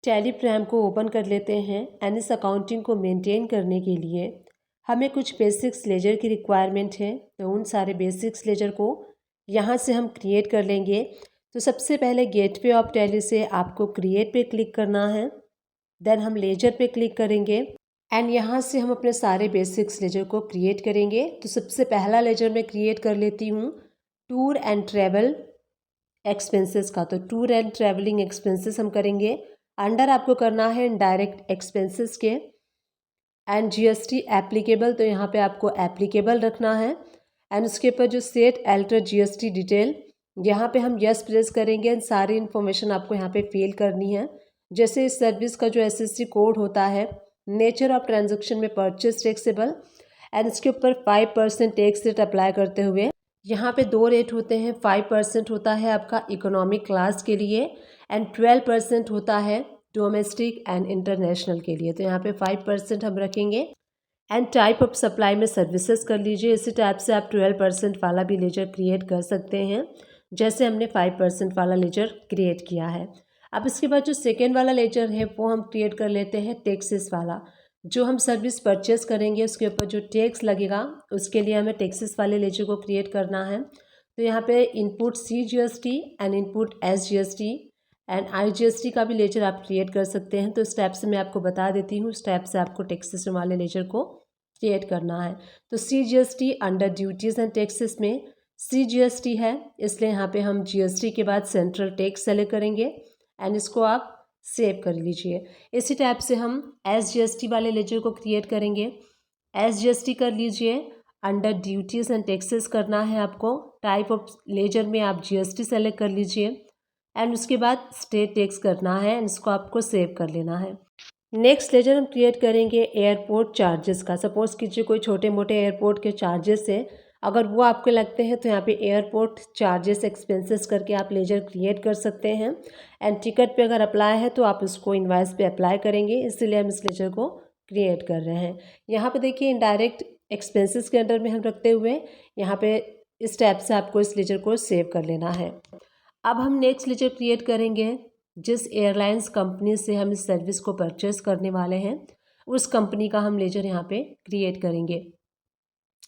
Telegram को open कर लेते हैं एंड इस अकाउंटिंग को मेंटेन करने के लिए हमें कुछ बेसिक्स लेजर की रिक्वायरमेंट है। तो उन सारे बेसिक्स लेजर को यहाँ से हम क्रिएट कर लेंगे। तो सबसे पहले गेटवे ऑफ टैली से आपको क्रिएट पे क्लिक करना है, देन हम लेजर पे क्लिक करेंगे एंड यहाँ से हम अपने सारे बेसिक्स लेजर को क्रिएट करेंगे। तो सबसे पहला लेजर मैं क्रिएट कर लेती हूँ टूर एंड ट्रैवल एक्सपेंसेस का। तो टूर एंड ट्रैवलिंग एक्सपेंसेस हम करेंगे। अंडर आपको करना है डायरेक्ट एक्सपेंसेस के एंड जीएसटी एप्लीकेबल, तो यहाँ पे आपको एप्लीकेबल रखना है एंड उसके ऊपर जो सेट अल्टर जीएसटी डिटेल, यहाँ पे हम यस प्रेस करेंगे एंड सारी इन्फॉर्मेशन आपको यहाँ पे फिल करनी है। जैसे इस सर्विस का जो एसएससी कोड होता है, नेचर ऑफ ट्रांजैक्शन में परचेस टैक्सेबल एंड इसके ऊपर 5% टैक्स रेट अप्लाई करते हुए यहाँ पे 2 रेट होते हैं। 5% होता है आपका इकोनॉमिक क्लास के लिए एंड 12% होता है डोमेस्टिक एंड इंटरनेशनल के लिए। तो यहाँ पे 5% हम रखेंगे एंड टाइप ऑफ सप्लाई में सर्विसेज कर लीजिए। इसी टाइप से आप 12% वाला भी लेजर क्रिएट कर सकते हैं, जैसे हमने 5% वाला लेजर क्रिएट किया है। अब इसके बाद जो सेकेंड वाला लेजर है वो हम क्रिएट कर लेते हैं टैक्सेस वाला। जो हम सर्विस परचेस करेंगे उसके ऊपर जो टैक्स लगेगा उसके लिए हमें टैक्सेस वाले लेजर को क्रिएट करना है। तो यहाँ पे input CGST and input SGST and IGST का भी लेजर आप क्रिएट कर सकते हैं। तो स्टेप से मैं आपको बता देती हूँ, स्टेप से आपको टैक्सेस वाले लेजर को क्रिएट करना है। तो CGST under duties and taxes में CGST है, इसलिए यहाँ पे हम GST के बाद सेंट्रल टैक्स सेलेक्ट करेंगे एंड इसको आप सेव कर लीजिए। इसी टाइप से हम SGST वाले लेजर को क्रिएट करेंगे। SGST कर लीजिए, अंडर ड्यूटीज़ एंड टैक्सेस करना है आपको। टाइप ऑफ लेजर में आप GST सेलेक्ट कर लीजिए एंड उसके बाद स्टेट टैक्स करना है एंड इसको आपको सेव कर लेना है। नेक्स्ट लेजर हम क्रिएट करेंगे एयरपोर्ट चार्जेस का। सपोज़ कीजिए कोई छोटे मोटे एयरपोर्ट के चार्जेस है, अगर वो आपके लगते हैं तो यहाँ पे एयरपोर्ट चार्जेस एक्सपेंसेस करके आप लेजर क्रिएट कर सकते हैं एंड टिकट पे अगर अप्लाई है तो आप उसको इनवाइस पे अप्लाई करेंगे, इसीलिए हम इस लेजर को क्रिएट कर रहे हैं। यहाँ पे देखिए इनडायरेक्ट एक्सपेंसेस के अंडर में हम रखते हुए यहाँ पे इस टाइप से आपको इस लेजर को सेव कर लेना है। अब हम नेक्स्ट लेजर क्रिएट करेंगे जिस एयरलाइंस कंपनी से हम इस सर्विस को परचेस करने वाले हैं उस कंपनी का हम लेजर यहाँ पे क्रिएट करेंगे।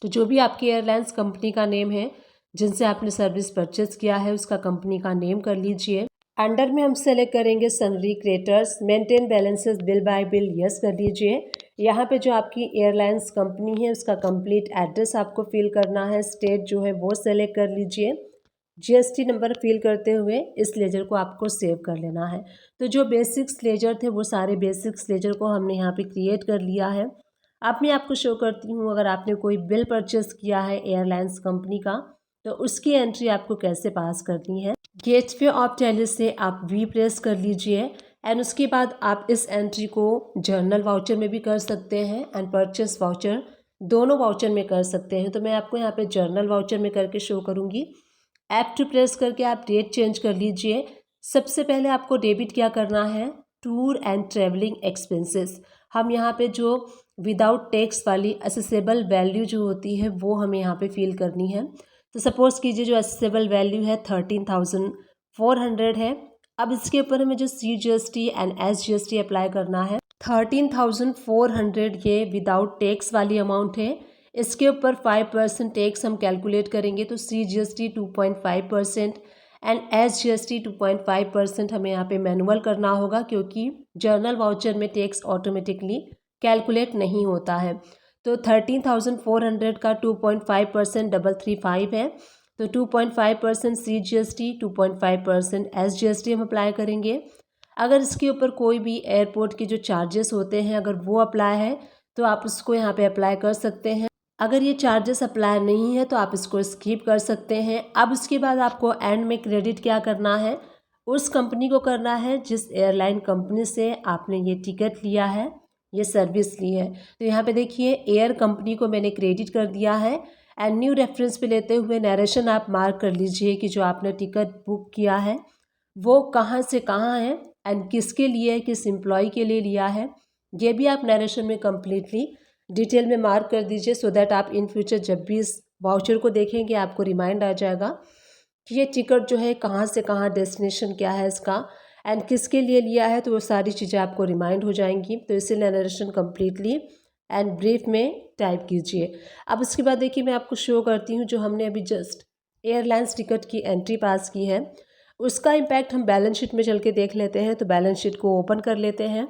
तो जो भी आपकी एयरलाइंस कंपनी का नेम है जिनसे आपने सर्विस परचेस किया है उसका कंपनी का नेम कर लीजिए। अंडर में हम सेलेक्ट करेंगे सनरी creators, maintain balances bill bye bill, yes कर लीजिए। यहाँ पे जो आपकी एयरलाइंस कंपनी है उसका कंप्लीट एड्रेस आपको फिल करना है, स्टेट जो है वो सेलेक्ट कर लीजिए। GST नंबर फिल करते हुए इस लेजर को आपको सेव कर लेना है। तो जो बेसिक्स लेजर थे वो सारे बेसिक्स लेजर को हमने यहाँ पे क्रिएट कर लिया है। अब मैं आपको शो करती हूँ, अगर आपने कोई बिल परचेस किया है एयरलाइंस कंपनी का तो उसकी एंट्री आपको कैसे पास करनी है। गेटवे ऑफ टैली से आप V प्रेस कर लीजिए एंड उसके बाद आप इस एंट्री को जर्नल वाउचर में भी कर सकते हैं एंड परचेस वाउचर, दोनों वाउचर में कर सकते हैं। तो मैं आपको यहाँ पे जर्नल वाउचर में करके शो करूँगी। F2 प्रेस करके आप डेट चेंज कर लीजिए। सबसे पहले आपको डेबिट क्या करना है, टूर एंड ट्रैवलिंग एक्सपेंसेस। हम यहाँ पे जो विदाउट टैक्स वाली असेसेबल वैल्यू जो होती है वो हमें यहाँ पे फिल करनी है। तो सपोज़ कीजिए जो असेसेबल वैल्यू है 13,400 है। अब इसके ऊपर हमें जो CGST एंड SGST अप्लाई करना है। 13,400 ये विदाउट टैक्स वाली अमाउंट है, इसके ऊपर 5% टैक्स हम कैलकुलेट करेंगे। तो CGST 2.5% एंड SGST 2.5% हमें यहाँ पे मैनुअल करना होगा, क्योंकि जर्नल वाउचर में टैक्स ऑटोमेटिकली कैलकुलेट नहीं होता है। तो 13,400 का 2.5% 335 है। तो 2.5% CGST, 2.5% SGST हम अप्लाई करेंगे। अगर इसके ऊपर कोई भी एयरपोर्ट के जो चार्जेस होते हैं अगर वो अप्लाई है तो आप उसको यहाँ पे अप्लाई कर सकते हैं। अगर ये चार्जेस अप्लाई नहीं है तो आप इसको स्किप कर सकते हैं। अब उसके बाद आपको एंड में क्रेडिट क्या करना है, उस कंपनी को करना है जिस एयरलाइन कंपनी से आपने ये टिकट लिया है, ये सर्विस ली है। तो यहाँ पे देखिए एयर कंपनी को मैंने क्रेडिट कर दिया है एंड न्यू रेफरेंस पे लेते हुए नरेशन आप मार्क कर लीजिए कि जो आपने टिकट बुक किया है वो कहाँ से कहाँ है एंड किसके लिए, किस एम्प्लॉय के लिए लिया है, ये भी आप नरेशन में कम्प्लीटली डिटेल में मार्क कर दीजिए, सो दैट आप इन फ्यूचर जब भी इस वाउचर को देखेंगे आपको रिमाइंड आ जाएगा कि ये टिकट जो है कहाँ से कहाँ, डेस्टिनेशन क्या है इसका एंड किसके लिए लिया है, तो वो सारी चीज़ें आपको रिमाइंड हो जाएंगी। तो इसे नरेशन कम्प्लीटली एंड ब्रीफ में टाइप कीजिए। अब उसके बाद देखिए मैं आपको शो करती हूँ जो हमने अभी जस्ट एयरलाइंस टिकट की एंट्री पास की है, उसका इम्पैक्ट हम बैलेंस शीट में चल के देख लेते हैं। तो बैलेंस शीट को ओपन कर लेते हैं।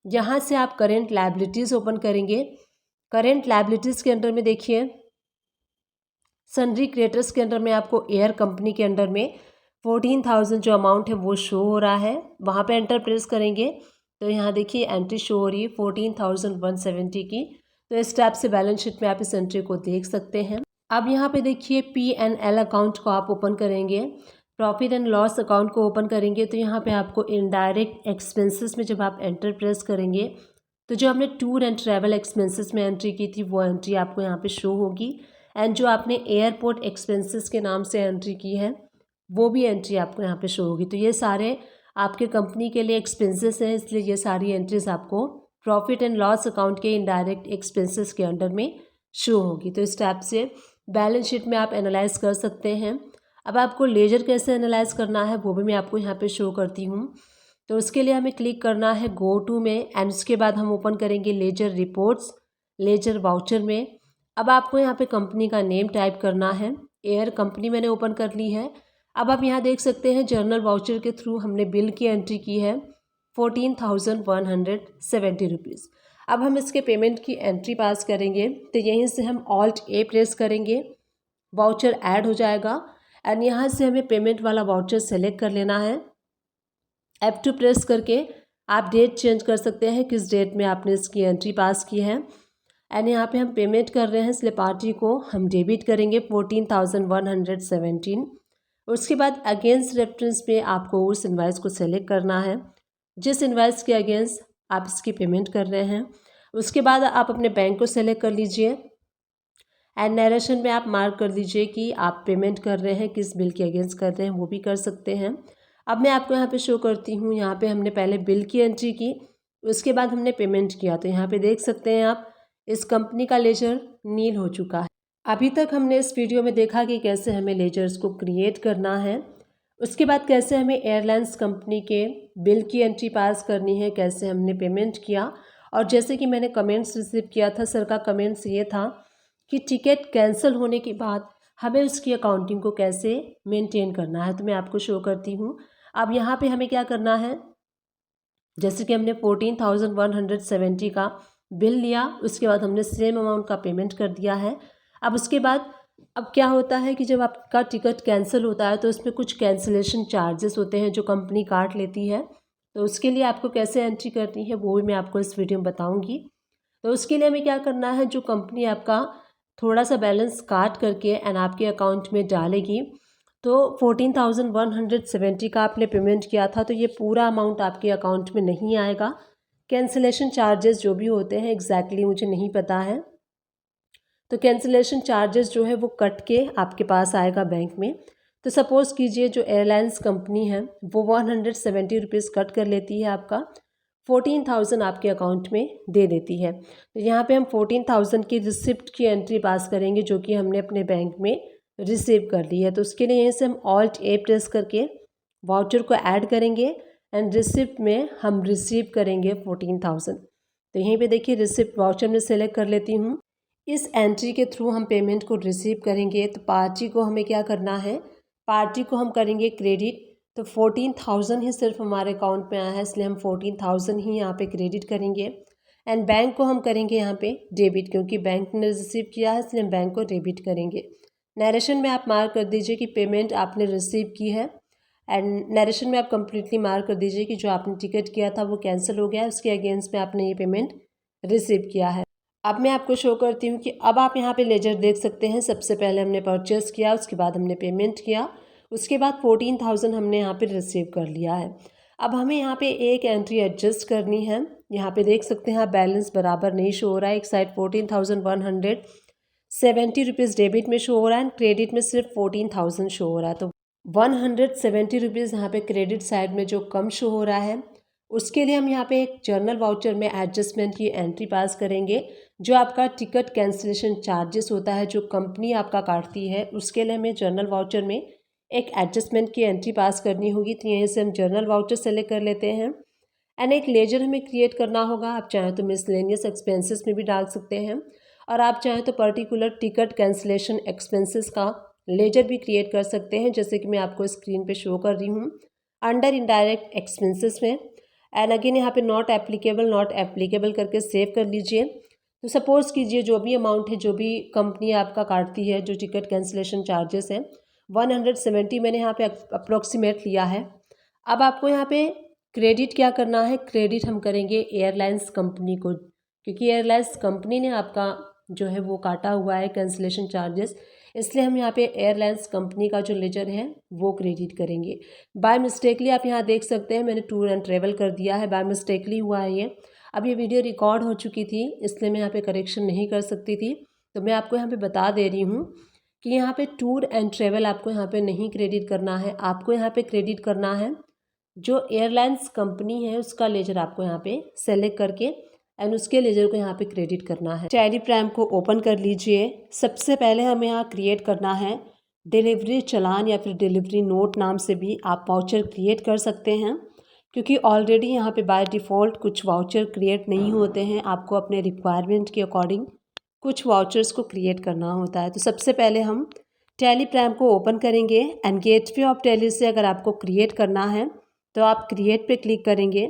यहाँ से आप करेंट लायबिलिटीज़ ओपन करेंगे। करेंट लायबिलिटीज़ के अंडर में देखिए सन्ड्री क्रेडिटर्स के अंडर में आपको एयर कंपनी के अंडर में 14,000 जो अमाउंट है वो शो हो रहा है। वहाँ पे एंटर प्रेस करेंगे तो यहाँ देखिए एंट्री शो हो रही है 14,170 की। तो इस टाइप से बैलेंस शीट में आप इस एंट्री को देख सकते हैं। अब यहाँ पे देखिए P&L अकाउंट को आप ओपन करेंगे, प्रॉफिट एंड लॉस अकाउंट को ओपन करेंगे। तो यहाँ पे आपको इनडायरेक्ट एक्सपेंसेस में जब आप एंटर प्रेस करेंगे तो जो हमने टूर एंड ट्रैवल एक्सपेंसेस में एंट्री की थी वो एंट्री आपको यहाँ पे शो होगी। एंड जो आपने एयरपोर्ट एक्सपेंसेस के नाम से एंट्री की है वो भी एंट्री आपको यहाँ पे शो होगी। तो ये सारे आपके कंपनी के लिए एक्सपेंसेस हैं, इसलिए ये सारी एंट्रीज आपको प्रॉफिट एंड लॉस अकाउंट के इनडायरेक्ट एक्सपेंसेस के अंडर में शो होगी। तो इस टाइप से बैलेंस शीट में आप एनालाइज कर सकते हैं। अब आपको लेजर कैसे एनालाइज करना है वो भी मैं आपको यहाँ पे शो करती हूँ। तो उसके लिए हमें क्लिक करना है गो टू में एंड उसके बाद हम ओपन करेंगे लेजर रिपोर्ट्स, लेजर वाउचर में। अब आपको यहाँ पे कंपनी का नेम टाइप करना है। एयर कंपनी मैंने ओपन कर ली है। अब आप यहाँ देख सकते हैं जर्नल वाउचर के थ्रू हमने बिल की एंट्री की है 14,170 रुपीज़। अब हम इसके पेमेंट की एंट्री पास करेंगे तो यहीं से हम ऑल्ट ए प्रेस करेंगे, वाउचर ऐड हो जाएगा एंड यहाँ से हमें पेमेंट वाला वाउचर सेलेक्ट कर लेना है। F2 प्रेस करके आप डेट चेंज कर सकते हैं किस डेट में आपने इसकी एंट्री पास की है। एंड यहाँ पे हम पेमेंट कर रहे हैं इसलिए पार्टी को हम डेबिट करेंगे 14,117। उसके बाद अगेंस्ट रेफरेंस पे आपको उस इन्वाइस को सेलेक्ट करना है जिस इन्वाइस के अगेंस्ट आप इसकी पेमेंट कर रहे हैं। उसके बाद आप अपने बैंक को सेलेक्ट कर लीजिए एंड नरेशन में आप मार्क कर दीजिए कि आप पेमेंट कर रहे हैं, किस बिल के अगेंस्ट कर रहे हैं वो भी कर सकते हैं। अब मैं आपको यहाँ पे शो करती हूँ। यहाँ पे हमने पहले बिल की एंट्री की, उसके बाद हमने पेमेंट किया। तो यहाँ पे देख सकते हैं आप इस कंपनी का लेजर नील हो चुका है। अभी तक हमने इस वीडियो में देखा कि कैसे हमें लेजर्स को क्रिएट करना है, उसके बाद कैसे हमें एयरलाइंस कंपनी के बिल की एंट्री पास करनी है, कैसे हमने पेमेंट किया। और जैसे कि मैंने कमेंट्स रिसीव किया था, सर का कमेंट्स ये था कि टिकट कैंसिल होने के बाद हमें उसकी अकाउंटिंग को कैसे मेंटेन करना है। तो मैं आपको शो करती हूँ। अब यहाँ पे हमें क्या करना है, जैसे कि हमने 14,170 का बिल लिया, उसके बाद हमने सेम अमाउंट का पेमेंट कर दिया है। अब उसके बाद अब क्या होता है कि जब आपका टिकट कैंसिल होता है तो उसमें कुछ कैंसिलेशन चार्जेस होते हैं जो कंपनी काट लेती है। तो उसके लिए आपको कैसे एंट्री करनी है वो भी मैं आपको इस वीडियो में बताऊंगी। तो उसके लिए हमें क्या करना है, जो कंपनी आपका थोड़ा सा बैलेंस काट करके एंड आपके अकाउंट में डालेगी, तो 14,170 का आपने पेमेंट किया था तो ये पूरा अमाउंट आपके अकाउंट में नहीं आएगा। कैंसिलेशन चार्जेस जो भी होते हैं एग्जैक्टली मुझे नहीं पता है, तो कैंसिलेशन चार्जेस जो है वो कट के आपके पास आएगा बैंक में। तो सपोज़ कीजिए जो एयरलाइंस कंपनी है वो 170 रुपीज़ कट कर लेती है, आपका 14,000 आपके अकाउंट में दे देती है। तो यहाँ पे हम 14,000 की रिसिप्ट की एंट्री पास करेंगे जो कि हमने अपने बैंक में रिसीव कर ली है। तो उसके लिए यहीं से हम ऑल्ट ए प्रेस करके वाउचर को ऐड करेंगे एंड रिसिप्ट में हम रिसीव करेंगे 14,000। तो यहीं पे देखिए रिसिप्ट वाउचर में सेलेक्ट कर लेती हूँ। इस एंट्री के थ्रू हम पेमेंट को रिसीव करेंगे। तो पार्टी को हमें क्या करना है, पार्टी को हम करेंगे क्रेडिट। तो 14,000 ही सिर्फ हमारे अकाउंट में आया है इसलिए हम 14,000 ही यहाँ पे क्रेडिट करेंगे। एंड बैंक को हम करेंगे यहाँ पे डेबिट, क्योंकि बैंक ने रिसीव किया है इसलिए हम बैंक को डेबिट करेंगे। नरेशन में आप मार्क कर दीजिए कि पेमेंट आपने रिसीव की है एंड नरेशन में आप कम्प्लीटली मार्क कर दीजिए कि जो आपने टिकट किया था वो कैंसिल हो गया है, उसके अगेंस्ट में आपने ये पेमेंट रिसीव किया है। अब मैं आपको शो करती हूँ कि अब आप यहाँ पे लेजर देख सकते हैं। सबसे पहले हमने परचेस किया, उसके बाद हमने पेमेंट किया, उसके बाद 14,000 हमने यहाँ पे रिसीव कर लिया है। अब हमें यहाँ पे एक एंट्री एडजस्ट करनी है। यहाँ पे देख सकते हैं आप बैलेंस बराबर नहीं शो हो रहा है। एक साइड 14,170 रुपीज़ डेबिट में शो हो रहा है एंड क्रेडिट में सिर्फ 14,000 शो हो रहा है। तो 170 रुपीज़ यहाँ पे क्रेडिट साइड में जो कम शो हो रहा है, उसके लिए हम यहाँ पे एक जर्नल वाउचर में एडजस्टमेंट की एंट्री पास करेंगे। जो आपका टिकट कैंसिलेशन चार्जेस होता है जो कंपनी आपका काटती है, उसके लिए हमें जर्नल वाउचर में एक एडजस्टमेंट की एंट्री पास करनी होगी। तो यहीं से हम जर्नल वाउचर सेलेक्ट कर लेते हैं एंड एक लेजर हमें क्रिएट करना होगा। आप चाहें तो मिसलेनियस एक्सपेंसेस में भी डाल सकते हैं और आप चाहें तो पर्टिकुलर टिकट कैंसिलेशन एक्सपेंसेस का लेजर भी क्रिएट कर सकते हैं, जैसे कि मैं आपको स्क्रीन पे शो कर रही हूँ अंडर इनडायरेक्ट एक्सपेंसेस में। एंड अगेन यहाँ पे नॉट एप्लीकेबल करके सेव कर लीजिए। तो सपोज़ कीजिए जो भी अमाउंट है, जो भी कंपनी आपका काटती है, जो टिकट कैंसिलेशन चार्जेस है 170 मैंने यहाँ पे अप्रोक्सीमेट लिया है। अब आपको यहाँ पे क्रेडिट क्या करना है, क्रेडिट हम करेंगे एयरलाइंस कंपनी को, क्योंकि एयरलाइंस कंपनी ने आपका जो है वो काटा हुआ है कैंसिलेशन चार्जेस, इसलिए हम यहाँ पे एयरलाइंस कंपनी का जो लेजर है वो क्रेडिट करेंगे। बाय मिस्टेकली आप यहाँ देख सकते हैं मैंने टूर एंड ट्रेवल कर दिया है, बाय मिस्टेकली हुआ है ये। अब ये वीडियो रिकॉर्ड हो चुकी थी इसलिए मैं यहाँ पे करेक्शन नहीं कर सकती थी, तो मैं आपको यहाँ पे बता दे रही हूँ कि यहाँ पे टूर एंड ट्रेवल आपको यहाँ पे नहीं क्रेडिट करना है। आपको यहाँ पे क्रेडिट करना है जो एयरलाइंस कंपनी है उसका लेजर आपको यहाँ पे सेलेक्ट करके एंड उसके लेजर को यहाँ पे क्रेडिट करना है। टैली प्राइम को ओपन कर लीजिए। सबसे पहले हमें यहाँ क्रिएट करना है डिलीवरी चलान या फिर डिलीवरी नोट नाम से भी आप वाउचर क्रिएट कर सकते हैं, क्योंकि ऑलरेडी यहाँ पे बाय डिफ़ॉल्ट कुछ वाउचर क्रिएट नहीं होते हैं। आपको अपने रिक्वायरमेंट के अकॉर्डिंग कुछ वाउचर्स को क्रिएट करना होता है। तो सबसे पहले हम टैली प्राइम को ओपन करेंगे एंड गेटवे ऑफ टैली से अगर आपको क्रिएट करना है तो आप क्रिएट पे क्लिक करेंगे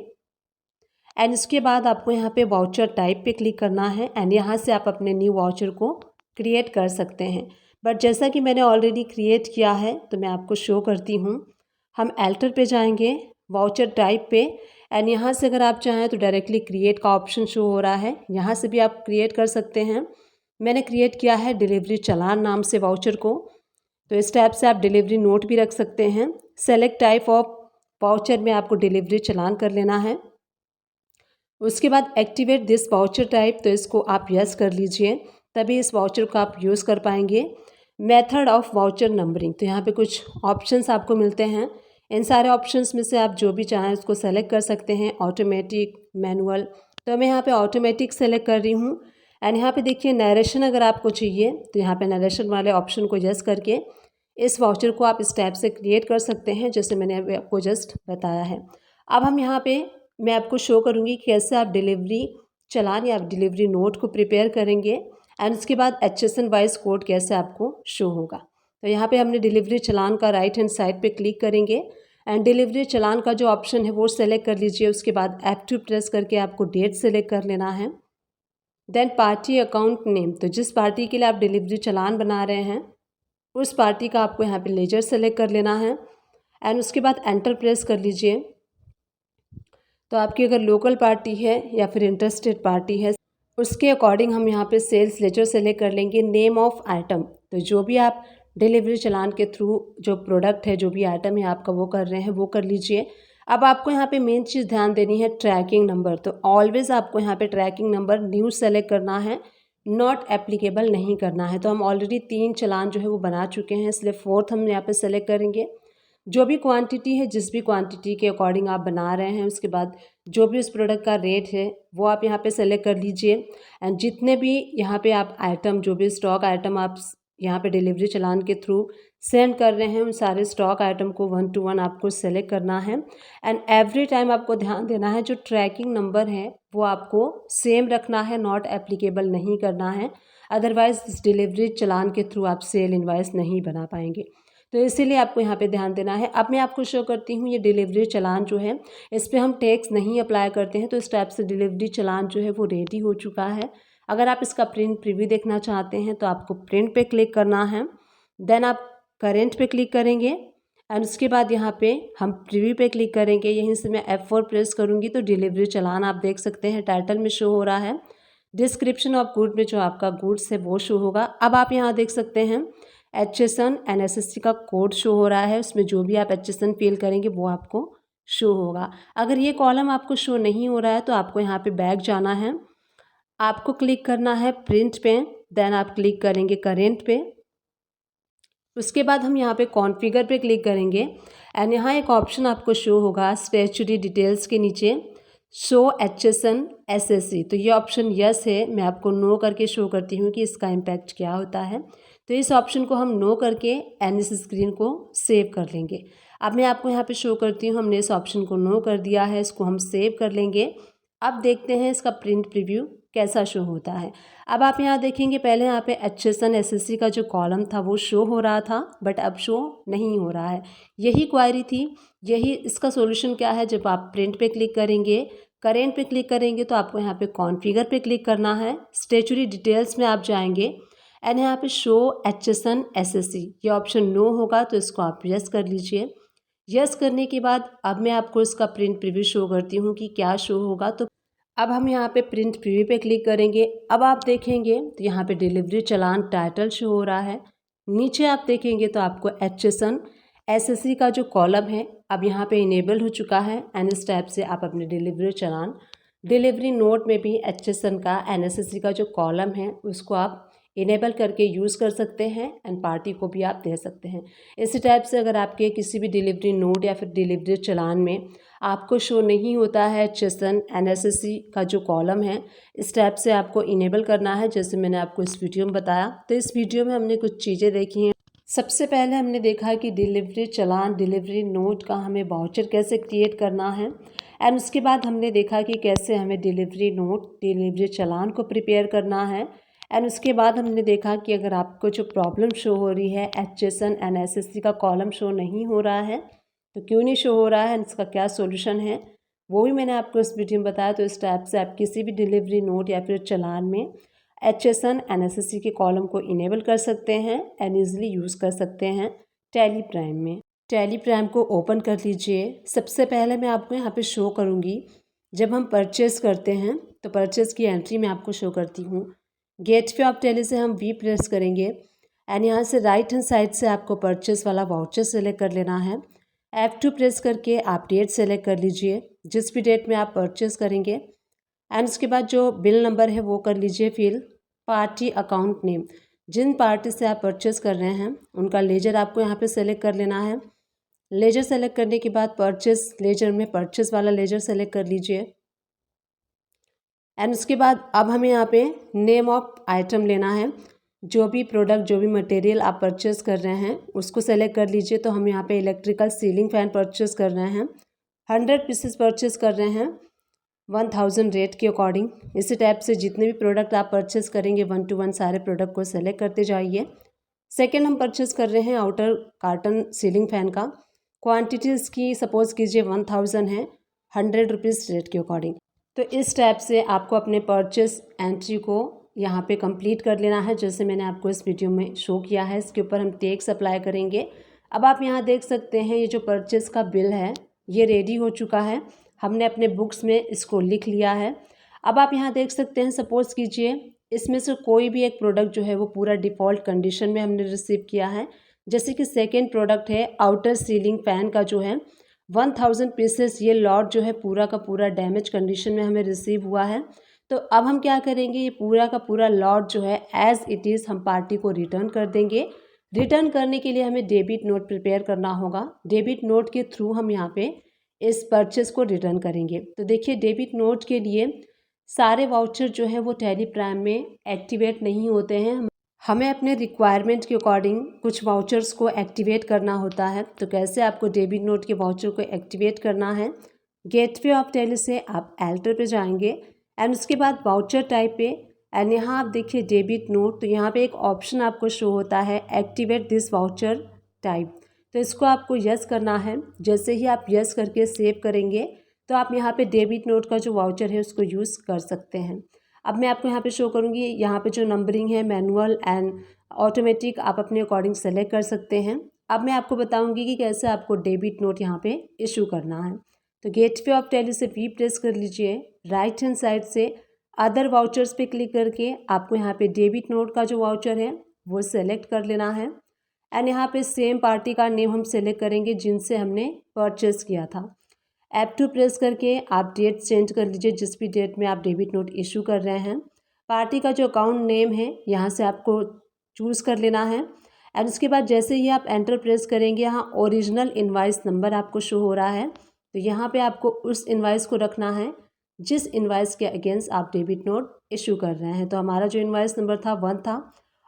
एंड इसके बाद आपको यहाँ पे वाउचर टाइप पे क्लिक करना है एंड यहाँ से आप अपने न्यू वाउचर को क्रिएट कर सकते हैं। बट जैसा कि मैंने ऑलरेडी क्रिएट किया है तो मैं आपको शो करती हूँ। हम एल्टर पे जाएंगे, वाउचर टाइप पे एंड यहाँ से अगर आप चाहें तो डायरेक्टली क्रिएट का ऑप्शन शो हो रहा है, यहाँ से भी आप क्रिएट कर सकते हैं। मैंने क्रिएट किया है डिलीवरी चलान नाम से वाउचर को, तो इस टाइप से आप डिलीवरी नोट भी रख सकते हैं। सेलेक्ट टाइप ऑफ वाउचर में आपको डिलीवरी चलान कर लेना है। उसके बाद एक्टिवेट दिस वाउचर टाइप, तो इसको आप यस कर लीजिए, तभी इस वाउचर को आप यूज़ कर पाएंगे। मेथड ऑफ वाउचर नंबरिंग, तो यहाँ पे कुछ ऑप्शंस आपको मिलते हैं। इन सारे ऑप्शंस में से आप जो भी चाहें उसको सेलेक्ट कर सकते हैं, ऑटोमेटिक, मैनुअल। तो मैं यहाँ पे ऑटोमेटिक सेलेक्ट कर रही हूँ एंड यहाँ पे देखिए नरेशन अगर आपको चाहिए तो यहाँ पे नरेशन वाले ऑप्शन को यस करके इस वाउचर को आप इस टाइप से क्रिएट कर सकते हैं, जैसे मैंने अभी आपको जस्ट बताया है। अब हम यहाँ पे मैं आपको शो करूँगी कैसे आप डिलीवरी चलान या डिलीवरी नोट को प्रिपेयर करेंगे एंड उसके बाद HSN वाइज कोड कैसे आपको शो होगा। तो यहाँ पे हमने डिलीवरी चलान का राइट हैंड साइड पे क्लिक करेंगे एंड डिलीवरी चलान का जो ऑप्शन है वो सेलेक्ट कर लीजिए। उसके बाद F2 प्रेस करके आपको डेट सेलेक्ट कर लेना है। देन पार्टी अकाउंट नेम, तो जिस पार्टी के लिए आप डिलीवरी चलान बना रहे हैं उस पार्टी का आपको यहाँ पे लेजर सेलेक्ट कर लेना है एंड उसके बाद एंटर प्रेस कर लीजिए। तो आपकी अगर लोकल पार्टी है या फिर इंटरस्टेट पार्टी है उसके अकॉर्डिंग हम यहाँ पे सेल्स लेजर सेलेक्ट कर लेंगे। नेम ऑफ आइटम, तो जो भी आप डिलीवरी चलान के थ्रू जो प्रोडक्ट है, जो भी आइटम है आपका वो कर रहे हैं वो कर लीजिए। अब आपको यहाँ पे मेन चीज़ ध्यान देनी है ट्रैकिंग नंबर, तो ऑलवेज़ आपको यहाँ पे ट्रैकिंग नंबर न्यू सेलेक्ट करना है, नॉट एप्लीकेबल नहीं करना है। तो हम ऑलरेडी 3 चलान जो है वो बना चुके हैं, इसलिए 4th हम यहाँ पे सेलेक्ट करेंगे। जो भी क्वांटिटी है, जिस भी क्वांटिटी के अकॉर्डिंग आप बना रहे हैं, उसके बाद जो भी उस प्रोडक्ट का रेट है वो आप यहाँ पे सेलेक्ट कर लीजिए एंड जितने भी यहाँ पे आप आइटम, जो भी स्टॉक आइटम आप यहाँ पे डिलीवरी चलान के थ्रू सेंड कर रहे हैं उन सारे स्टॉक आइटम को 1 to 1 आपको सेलेक्ट करना है एंड एवरी टाइम आपको ध्यान देना है जो ट्रैकिंग नंबर है वो आपको सेम रखना है, नॉट एप्लीकेबल नहीं करना है, अदरवाइज इस डिलीवरी चलान के थ्रू आप सेल इनवाइस नहीं बना पाएंगे। तो इसीलिए आपको यहाँ पे ध्यान देना है। अब मैं आपको शो करती हूँ ये डिलीवरी चलान जो है इस पर हम टैक्स नहीं अप्लाई करते हैं, तो इस टाइप से डिलीवरी चलान जो है वो रेडी हो चुका है। अगर आप इसका प्रिंट प्रीव्यू देखना चाहते हैं तो आपको प्रिंट पे क्लिक करना है, देन आप करेंट पे क्लिक करेंगे एंड उसके बाद यहाँ पे हम प्रीव्यू पे क्लिक करेंगे। यहीं से मैं F4 प्रेस करूँगी तो डिलीवरी चलान आप देख सकते हैं टाइटल में शो हो रहा है। डिस्क्रिप्शन ऑफ गुड में जो आपका गुड्स है वो शो होगा। अब आप यहाँ देख सकते हैं HSN NSSC का कोड शो हो रहा है, उसमें जो भी आप HSN फिल करेंगे वो आपको शो होगा। अगर ये कॉलम आपको शो नहीं हो रहा है तो आपको यहाँ पे बैक जाना है, आपको क्लिक करना है प्रिंट पे, देन आप क्लिक करेंगे करेंट पे। उसके बाद हम यहाँ पे कॉन्फ़िगर पे क्लिक करेंगे एंड यहाँ एक ऑप्शन आपको शो होगा स्टैट्यूटरी डिटेल्स के नीचे शो HSN SSC, तो ये ऑप्शन यस है। मैं आपको नो करके शो करती हूँ कि इसका इम्पैक्ट क्या होता है। तो इस ऑप्शन को हम नो करके एनएस स्क्रीन को सेव कर लेंगे। अब मैं आपको यहाँ पे शो करती हूँ, हमने इस ऑप्शन को नो कर दिया है, इसको हम सेव कर लेंगे। अब देखते हैं इसका प्रिंट प्रीव्यू कैसा शो होता है। अब आप यहाँ देखेंगे, पहले यहाँ पे HSN SSC का जो कॉलम था वो शो हो रहा था, बट अब शो नहीं हो रहा है। यही क्वायरी थी, यही इसका सॉल्यूशन क्या है। जब आप प्रिंट पे क्लिक करेंगे, करेंट पे क्लिक करेंगे, तो आपको यहाँ पे कॉन्फ़िगर पे क्लिक करना है। स्टैट्यूटरी डिटेल्स में आप जाएंगे एंड यहाँ पे शो HSN SSC ये ऑप्शन नो होगा, तो इसको आप यस कर लीजिए। यस करने के बाद अब मैं आपको इसका प्रिंट प्रीव्यू शो करती हूँ कि क्या शो होगा। तो अब हम यहाँ पे प्रिंट प्रीव्यू पे क्लिक करेंगे। अब आप देखेंगे तो यहाँ पे डिलीवरी चालान टाइटल शो हो रहा है। नीचे आप देखेंगे तो आपको HSN SSC का जो कॉलम है अब यहाँ पे इनेबल हो चुका है एंड इस टाइप से आप अपने डिलीवरी चालान, डिलीवरी नोट में भी HSN का NSSC का जो कॉलम है उसको आप इनेबल करके यूज़ कर सकते हैं एंड पार्टी को भी आप दे सकते हैं। इसी टाइप से अगर आपके किसी भी डिलीवरी नोट या फिर डिलीवरी चालान में आपको शो नहीं होता है HSN NSSC का जो कॉलम है, इस टाइप से आपको इनेबल करना है, जैसे मैंने आपको इस वीडियो में बताया। तो इस वीडियो में हमने कुछ चीज़ें देखी हैं। सबसे पहले हमने देखा कि डिलीवरी चालान, डिलीवरी नोट का हमें वाउचर कैसे क्रिएट करना है एंड उसके बाद हमने देखा कि कैसे हमें डिलीवरी नोट, डिलीवरी चालान को प्रिपेयर करना है एंड उसके बाद हमने देखा कि अगर आपको जो प्रॉब्लम शो हो रही है HSN NSSC का कॉलम शो नहीं हो रहा है तो क्यों नहीं शो हो रहा है, इसका क्या सॉल्यूशन है, वो भी मैंने आपको इस वीडियो में बताया। तो इस टाइप से आप किसी भी डिलीवरी नोट या फिर चालान में HSN NSSC के कॉलम को इनेबल कर सकते हैं एंड ईजिली यूज़ कर सकते हैं टैली प्राइम में। टैली प्राइम को ओपन कर लीजिए। सबसे पहले मैं आपको यहाँ पे शो करूँगी, जब हम परचेज़ करते हैं तो परचेज़ की एंट्री मैं आपको शो करती हूँ। गेटवे ऑफ टैली से हम वी प्रेस करेंगे एंड यहाँ से राइट हैंड साइड से आपको परचेस वाला वाउचर सेलेक्ट कर लेना है। F2 प्रेस करके आप डेट सेलेक्ट कर लीजिए, जिस भी डेट में आप परचेस करेंगे एंड उसके बाद जो बिल नंबर है वो कर लीजिए फिल। पार्टी अकाउंट नेम, जिन पार्टी से आप परचेस कर रहे हैं उनका लेजर आपको यहाँ पे सेलेक्ट कर लेना है। लेजर सेलेक्ट करने के बाद परचेस लेजर में परचेस वाला लेजर सेलेक्ट कर लीजिए एंड उसके बाद अब हमें यहाँ पे नेम ऑफ आइटम लेना है। जो भी प्रोडक्ट, जो भी मटेरियल आप परचेस कर रहे हैं उसको सेलेक्ट कर लीजिए। तो हम यहाँ पे इलेक्ट्रिकल सीलिंग फैन परचेस कर रहे हैं, 100 पीसेस परचेस कर रहे हैं 1000 रेट के अकॉर्डिंग। इसी टाइप से जितने भी प्रोडक्ट आप परचेस करेंगे 1 to 1 सारे प्रोडक्ट को सेलेक्ट करते जाइए। सेकेंड हम परचेस कर रहे हैं आउटर कार्टन सीलिंग फैन का, क्वान्टिटी इसकी सपोज कीजिए 1000 है, 100 रुपीज़ रेट के अकॉर्डिंग। तो इस टाइप से आपको अपने परचेस एंट्री को यहाँ पे कंप्लीट कर लेना है, जैसे मैंने आपको इस वीडियो में शो किया है। इसके ऊपर हम टैक्स अप्लाई करेंगे। अब आप यहाँ देख सकते हैं ये जो परचेस का बिल है ये रेडी हो चुका है, हमने अपने बुक्स में इसको लिख लिया है। अब आप यहाँ देख सकते हैं, सपोज़ कीजिए इसमें से कोई भी एक प्रोडक्ट जो है वो पूरा डिफ़ॉल्ट कंडीशन में हमने रिसीव किया है। जैसे कि सेकेंड प्रोडक्ट है आउटर सीलिंग फ़ैन का जो है 1000 पीसेस, ये लॉट जो है पूरा का पूरा डैमेज कंडीशन में हमें रिसीव हुआ है। तो अब हम क्या करेंगे, ये पूरा का पूरा लॉट जो है एज़ इट इज़ हम पार्टी को रिटर्न कर देंगे। रिटर्न करने के लिए हमें डेबिट नोट प्रिपेयर करना होगा। डेबिट नोट के थ्रू हम यहाँ पे इस परचेस को रिटर्न करेंगे। तो देखिए डेबिट नोट के लिए सारे वाउचर जो है वो टैली प्राइम में एक्टिवेट नहीं होते हैं। हमें अपने रिक्वायरमेंट के अकॉर्डिंग कुछ वाउचर्स को एक्टिवेट करना होता है। तो कैसे आपको डेबिट नोट के वाउचर को एक्टिवेट करना है, गेटवे ऑफ टैली से आप एल्टर पे जाएंगे एंड उसके बाद वाउचर टाइप पे एंड यहाँ आप देखिए डेबिट नोट, तो यहाँ पे एक ऑप्शन आपको शो होता है एक्टिवेट दिस वाउचर टाइप। तो इसको आपको यस करना है। जैसे ही आप यस करके सेव करेंगे तो आप यहाँ पे डेबिट नोट का जो वाउचर है उसको यूज़ कर सकते हैं। अब मैं आपको यहाँ पे शो करूँगी, यहाँ पे जो नंबरिंग है मैनुअल एंड ऑटोमेटिक आप अपने अकॉर्डिंग सेलेक्ट कर सकते हैं। अब मैं आपको बताऊँगी कि कैसे आपको डेबिट नोट यहाँ पे इशू करना है। तो गेटवे ऑफ टैली से वी प्रेस कर लीजिए, राइट हैंड साइड से अदर वाउचर्स पे क्लिक करके आपको यहाँ पे डेबिट नोट का जो वाउचर है वो सेलेक्ट कर लेना है एंड यहाँ पे सेम पार्टी का नेम हम सेलेक्ट करेंगे जिनसे हमने परचेस किया था। F2 प्रेस करके आप डेट चेंज कर लीजिए, जिस भी डेट में आप डेबिट नोट इशू कर रहे हैं। पार्टी का जो अकाउंट नेम है यहाँ से आपको चूज़ कर लेना है एंड उसके बाद जैसे ही आप एंटर प्रेस करेंगे यहाँ ओरिजिनल इनवाइस नंबर आपको शो हो रहा है। तो यहाँ पे आपको उस इनवाइस को रखना है जिस इनवाइस के अगेंस्ट आप डेबिट नोट इशू कर रहे हैं। तो हमारा जो इनवाइस नंबर था 1 था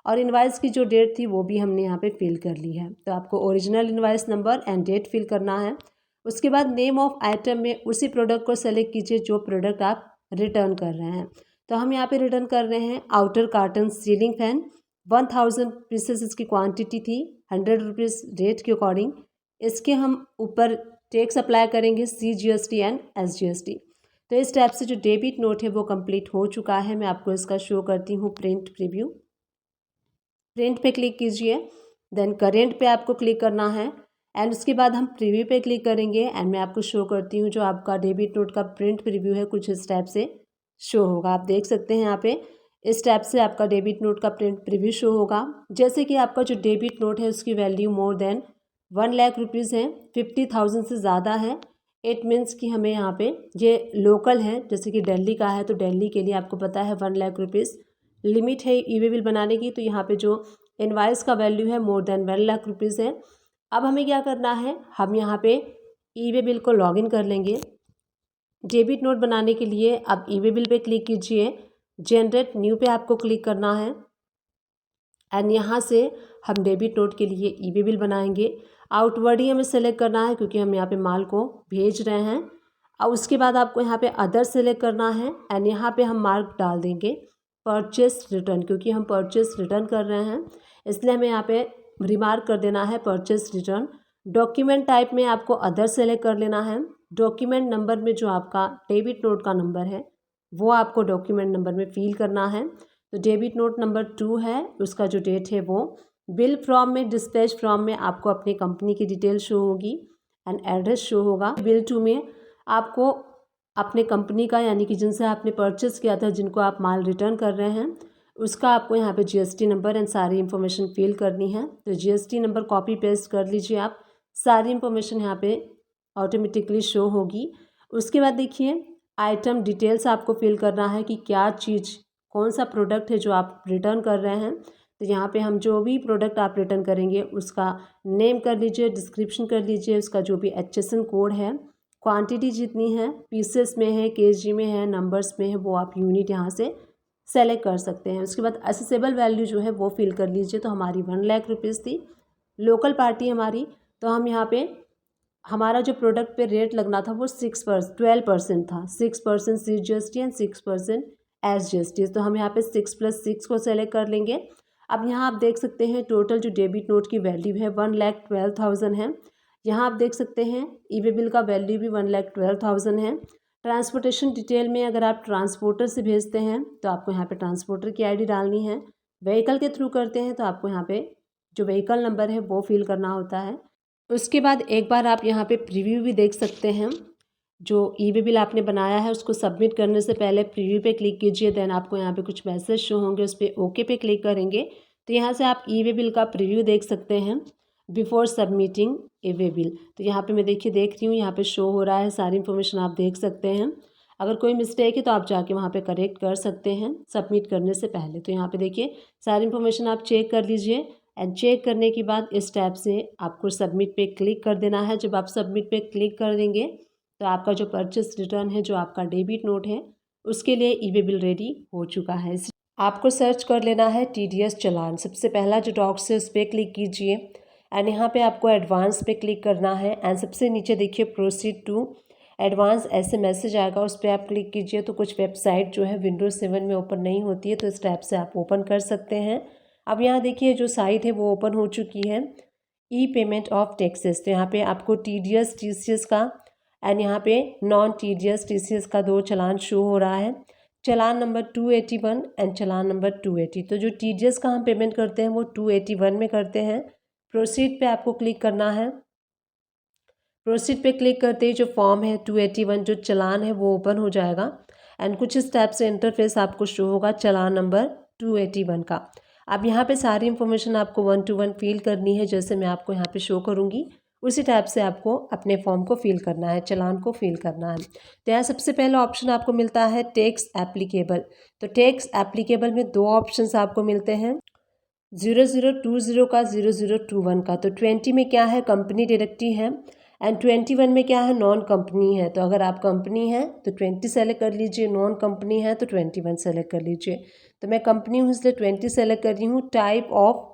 और इनवाइस की जो डेट थी वो भी हमने यहाँ पे फिल कर ली है। तो आपको original invoice number and date fill करना है। उसके बाद नेम ऑफ आइटम में उसी प्रोडक्ट को सेलेक्ट कीजिए जो प्रोडक्ट आप रिटर्न कर रहे हैं। तो हम यहाँ पे रिटर्न कर रहे हैं outer carton ceiling fan. 1000 pieces इसकी क्वांटिटी थी, 100 रुपीज़ रेट के अकॉर्डिंग। इसके हम ऊपर टैक्स अप्लाई करेंगे CGST एंड SGST। तो इस टाइप से जो डेबिट नोट है वो कंप्लीट हो चुका है। मैं आपको इसका शो करती हूँ प्रिंट प्रीव्यू। प्रिंट पे क्लिक कीजिए, देन करेंट पे आपको क्लिक करना है एंड उसके बाद हम प्रीव्यू पे क्लिक करेंगे एंड मैं आपको शो करती हूँ जो आपका डेबिट नोट का प्रिंट प्रीव्यू है कुछ इस टाइप से शो होगा। आप देख सकते हैं यहाँ पे इस टाइप से आपका डेबिट नोट का प्रिंट प्रीव्यू शो होगा। जैसे कि आपका जो डेबिट नोट है उसकी value more than 1 lakh rupees है, 50,000 से ज़्यादा है। इट मीन्स कि हमें यहाँ पे ये लोकल है, जैसे कि दिल्ली का है तो दिल्ली के लिए आपको पता है 1 लाख रुपीज़ लिमिट है ई वे बिल बनाने की। तो यहाँ पे जो इनवाइस का वैल्यू है मोर देन 1 लाख रुपीज़ है। अब हमें क्या करना है, हम यहाँ पे ई वे बिल को लॉगिन कर लेंगे। डेबिट नोट बनाने के लिए अब ई वे बिल पे क्लिक कीजिए, जनरेट न्यू पे आपको क्लिक करना है एंड यहाँ से हम डेबिट नोट के लिए ई वे बिल बनाएंगे। आउटवर्ड ही हमें सेलेक्ट करना है क्योंकि हम यहाँ पे माल को भेज रहे हैं। और उसके बाद आपको यहाँ पे अदर सेलेक्ट करना है एंड यहाँ पे हम मार्क डाल देंगे परचेस रिटर्न, क्योंकि हम परचेस रिटर्न कर रहे हैं इसलिए हमें यहाँ पे रिमार्क कर देना है परचेस रिटर्न। डॉक्यूमेंट टाइप में आपको अदर सेलेक्ट कर लेना है। डॉक्यूमेंट नंबर में जो आपका डेबिट नोट का नंबर है वो आपको डॉक्यूमेंट नंबर में फिल करना है। तो डेबिट नोट नंबर 2 है, उसका जो डेट है वो। बिल फ्रॉम में डिस्पैच फ्रॉम में आपको अपनी कंपनी की डिटेल शो होगी एंड एड्रेस शो होगा। बिल 2 में आपको अपने कंपनी का यानी कि जिनसे आपने परचेस किया था, जिनको आप माल रिटर्न कर रहे हैं, उसका आपको यहाँ पे GST नंबर एंड सारी इन्फॉर्मेशन फिल करनी है। तो GST नंबर कॉपी पेस्ट कर लीजिए आप, सारी इन्फॉर्मेशन यहाँ पे ऑटोमेटिकली शो होगी। उसके बाद देखिए आइटम डिटेल्स आपको फिल करना है कि क्या चीज़, कौन सा प्रोडक्ट है जो आप रिटर्न कर रहे हैं। तो यहाँ पे हम जो भी प्रोडक्ट आप रिटर्न करेंगे उसका नेम कर लीजिए, डिस्क्रिप्शन कर लीजिए, उसका जो भी HSN कोड है, क्वांटिटी जितनी है, पीसेस में है, KG में है, नंबर्स में है, वो आप यूनिट यहाँ से सेलेक्ट कर सकते हैं। उसके बाद असेसेबल वैल्यू जो है वो फिल कर लीजिए। तो हमारी 1 लाख रुपीज़ थी, लोकल पार्टी हमारी। तो हम यहाँ पे हमारा जो प्रोडक्ट पे रेट लगना था वो 12% था, 6% CGST एंड 6% SGST। तो हम यहाँ पे 6 + 6 को सेलेक्ट कर लेंगे। अब यहाँ आप देख सकते हैं टोटल जो डेबिट नोट की वैल्यू है 1,12,000 है। यहाँ आप देख सकते हैं ई वे बिल का वैल्यू भी 1,12,000 है। ट्रांसपोर्टेशन डिटेल में अगर आप ट्रांसपोर्टर से भेजते हैं तो आपको यहाँ पे ट्रांसपोर्टर की ID डालनी है। व्हीकल के थ्रू करते हैं तो आपको यहाँ पे जो व्हीकल नंबर है वो फिल करना होता है। उसके बाद एक बार आप यहाँ पे प्रीव्यू भी देख सकते हैं। जो ई वे बिल आपने बनाया है उसको सबमिट करने से पहले प्रीव्यू पे क्लिक कीजिए, देन आपको यहाँ पे कुछ मैसेज शो होंगे, उस पर ओके पे क्लिक करेंगे तो यहाँ से आप ई वे बिल का प्रीव्यू देख सकते हैं बिफोर सबमिटिंग ई वे बिल। तो यहाँ पे मैं देख रही हूँ, यहाँ पे शो हो रहा है, सारी इन्फॉर्मेशन आप देख सकते हैं। अगर कोई मिस्टेक है तो आप जाके वहाँ पे करेक्ट कर सकते हैं सबमिट करने से पहले। तो यहाँ पे देखिए सारी इन्फॉर्मेशन आप चेक कर लीजिए एंड चेक करने के बाद इस टैब से आपको सबमिट पे क्लिक कर देना है। जब आप सबमिट पे क्लिक कर देंगे तो आपका जो परचेस रिटर्न है, जो आपका डेबिट नोट है, उसके लिए ई वे बिल रेडी हो चुका है। आपको सर्च कर लेना है TDS चालान। सबसे पहला जो डॉक्स है उस पर क्लिक कीजिए एंड यहाँ पे आपको एडवांस पे क्लिक करना है एंड सबसे नीचे देखिए प्रोसीड टू एडवांस ऐसे मैसेज आएगा, उस पर आप क्लिक कीजिए। तो कुछ वेबसाइट जो है विंडोज 7 में ओपन नहीं होती है, तो इस टैब से आप ओपन कर सकते हैं। अब यहाँ देखिए जो साइट है वो ओपन हो चुकी है, ई पेमेंट ऑफ टैक्सेस। तो यहाँ पे आपको TDS TCS का एंड यहाँ पे नॉन TDS TCS का 2 चालान शो हो रहा है, चालान नंबर 281 एंड चालान नंबर 280। तो जो TDS का हम पेमेंट करते हैं वो 281 में करते हैं। प्रोसीड पे आपको क्लिक करना है। प्रोसीड पे क्लिक करते ही जो फॉर्म है 281 जो चालान है वो ओपन हो जाएगा एंड कुछ इस टाइप से इंटरफेस आपको शो होगा चालान नंबर 281 का। अब यहाँ पे सारी इन्फॉर्मेशन आपको 1 to 1 फिल करनी है, जैसे मैं आपको यहाँ पे शो करूँगी उसी टाइप से आपको अपने फॉर्म को फिल करना है, चालान को फिल करना है। तो यहाँ सबसे पहला ऑप्शन आपको मिलता है टैक्स एप्लीकेबल। तो टैक्स एप्लीकेबल में 2 ऑप्शंस आपको मिलते हैं, 0020 का 0021 का। तो 20 में क्या है, कंपनी डायरेक्टरी है एंड 21 में क्या है, नॉन कंपनी है। तो अगर आप कंपनी हैं तो 20 सेलेक्ट कर लीजिए, नॉन कंपनी है तो 21 सेलेक्ट कर लीजिए। तो मैं कंपनी हूँ इसलिए 20 सेलेक्ट कर रही हूँ। टाइप ऑफ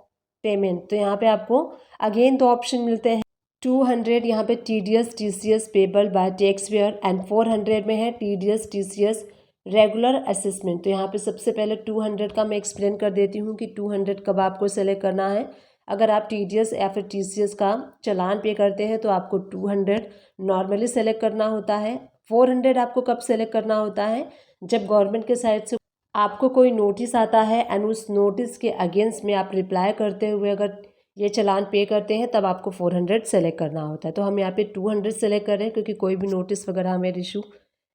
पेमेंट, तो यहाँ पे आपको अगेन दो ऑप्शन मिलते हैं। 200 यहाँ पे TDS TCS payable by tax payer and 400 में है TDS TCS रेगुलर असेसमेंट। तो यहाँ पे सबसे पहले 200 का मैं एक्सप्लेन कर देती हूँ कि 200 कब आपको सेलेक्ट करना है। अगर आप TDS या फिर TCS का चालान पे करते हैं तो आपको 200 नॉर्मली सेलेक्ट करना होता है। 400 आपको कब सेलेक्ट करना होता है, जब गवर्नमेंट के साइड से आपको कोई नोटिस आता है एंड उस नोटिस के अगेंस्ट में आप रिप्लाई करते हुए अगर ये चालान पे करते हैं तब आपको 400 सेलेक्ट करना होता है। तो हम यहाँ पे 200 सेलेक्ट कर रहे हैं क्योंकि कोई भी नोटिस वगैरह हमें इशू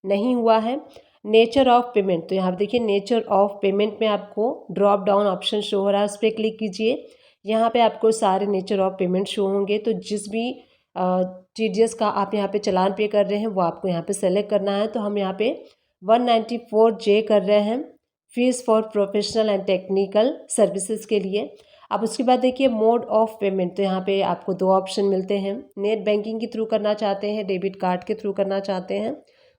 नहीं हुआ है। नेचर ऑफ पेमेंट, तो यहाँ पे देखिए नेचर ऑफ पेमेंट में आपको ड्रॉप डाउन ऑप्शन शो हो रहा है, उस पर क्लिक कीजिए। यहाँ पे आपको सारे नेचर ऑफ पेमेंट शो होंगे। तो जिस भी TDS का आप यहाँ पे चालान पे कर रहे हैं वो आपको यहाँ पे सेलेक्ट करना है। तो हम यहाँ पे 194J कर रहे हैं, fees for professional and technical services के लिए। अब उसके बाद देखिए मोड ऑफ पेमेंट, तो यहाँ पे आपको दो ऑप्शन मिलते हैं। नेट बैंकिंग के थ्रू करना चाहते हैं, डेबिट कार्ड के थ्रू करना चाहते हैं,